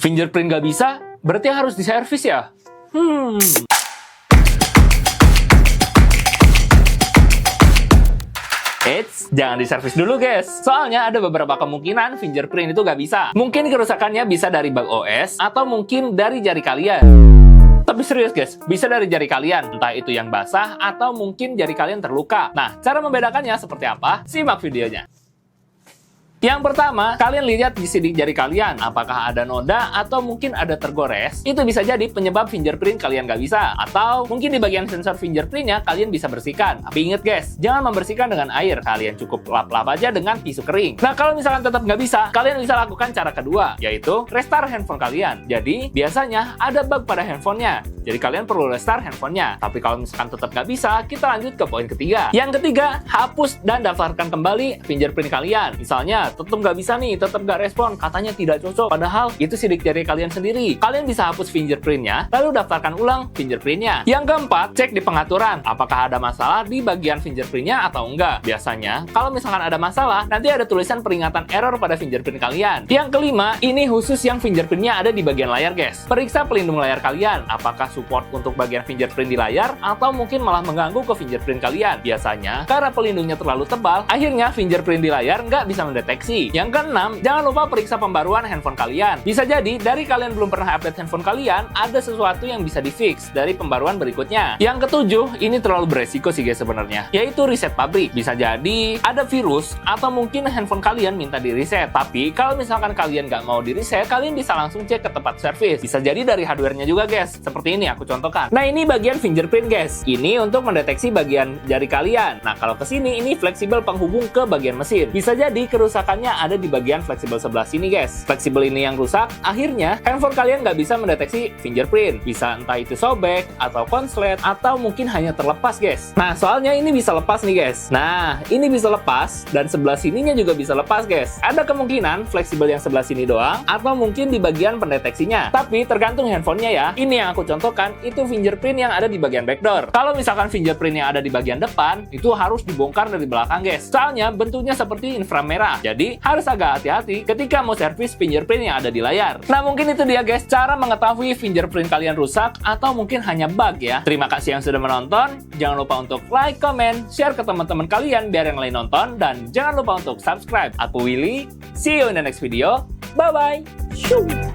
Fingerprint nggak bisa, berarti harus diservis ya? Eits, jangan diservis dulu guys. Soalnya ada beberapa kemungkinan fingerprint itu nggak bisa. Mungkin kerusakannya bisa dari bug OS, atau mungkin dari jari kalian. Tapi serius guys, bisa dari jari kalian, entah itu yang basah, atau mungkin jari kalian terluka. Nah, cara membedakannya seperti apa? Simak videonya. Yang pertama, kalian lihat di sidik jari kalian, apakah ada noda atau mungkin ada tergores. Itu bisa jadi penyebab fingerprint kalian nggak bisa. Atau mungkin di bagian sensor fingerprintnya kalian bisa bersihkan. Tapi inget guys, jangan membersihkan dengan air. Kalian cukup lap-lap aja dengan tisu kering. Nah, kalau misalkan tetap nggak bisa, kalian bisa lakukan cara kedua, yaitu restart handphone kalian. Jadi, biasanya ada bug pada handphonenya. Jadi kalian perlu restart handphonenya. Tapi kalau misalkan tetap nggak bisa, kita lanjut ke poin ketiga. Yang ketiga, hapus dan daftarkan kembali fingerprint kalian. Misalnya, tetap nggak bisa nih, tetap nggak respon, katanya tidak cocok. Padahal itu sidik jari kalian sendiri. Kalian bisa hapus fingerprintnya, lalu daftarkan ulang fingerprintnya. Yang keempat, cek di pengaturan. Apakah ada masalah di bagian fingerprintnya atau enggak. Biasanya, kalau misalkan ada masalah, nanti ada tulisan peringatan error pada fingerprint kalian. Yang kelima, ini khusus yang fingerprintnya ada di bagian layar guys. Periksa pelindung layar kalian. Apakah support untuk bagian fingerprint di layar, atau mungkin malah mengganggu ke fingerprint kalian. Biasanya, karena pelindungnya terlalu tebal, akhirnya fingerprint di layar nggak bisa mendeteksi. Yang keenam, jangan lupa periksa pembaruan handphone kalian. Bisa jadi, dari kalian belum pernah update handphone kalian, ada sesuatu yang bisa di-fix dari pembaruan berikutnya. Yang ketujuh, ini terlalu beresiko sih guys sebenarnya, yaitu reset pabrik. Bisa jadi, ada virus, atau mungkin handphone kalian minta di-reset. Tapi, kalau misalkan kalian nggak mau di-reset, kalian bisa langsung cek ke tempat servis. Bisa jadi dari hardware-nya juga guys. Seperti ini aku contohkan. Nah, ini bagian fingerprint guys. Ini untuk mendeteksi bagian jari kalian. Nah, kalau ke sini, ini fleksibel penghubung ke bagian mesin. Bisa jadi kerusakannya ada di bagian fleksibel sebelah sini guys. Fleksibel ini yang rusak, akhirnya handphone kalian nggak bisa mendeteksi fingerprint. Bisa entah itu sobek, atau konslet, atau mungkin hanya terlepas guys. Nah, soalnya ini bisa lepas nih guys. Nah, ini bisa lepas, dan sebelah sininya juga bisa lepas guys. Ada kemungkinan fleksibel yang sebelah sini doang, atau mungkin di bagian pendeteksinya. Tapi tergantung handphonenya ya. Ini yang aku contohkan, itu fingerprint yang ada di bagian backdoor. Kalau misalkan fingerprint yang ada di bagian depan, itu harus dibongkar dari belakang guys. Soalnya bentuknya seperti inframerah. Jadi, harus agak hati-hati ketika mau servis fingerprint yang ada di layar. Nah, mungkin itu dia guys, cara mengetahui fingerprint kalian rusak atau mungkin hanya bug ya. Terima kasih yang sudah menonton. Jangan lupa untuk like, comment, share ke teman-teman kalian biar yang lain nonton. Dan jangan lupa untuk subscribe. Aku Willy, see you in the next video. Bye-bye.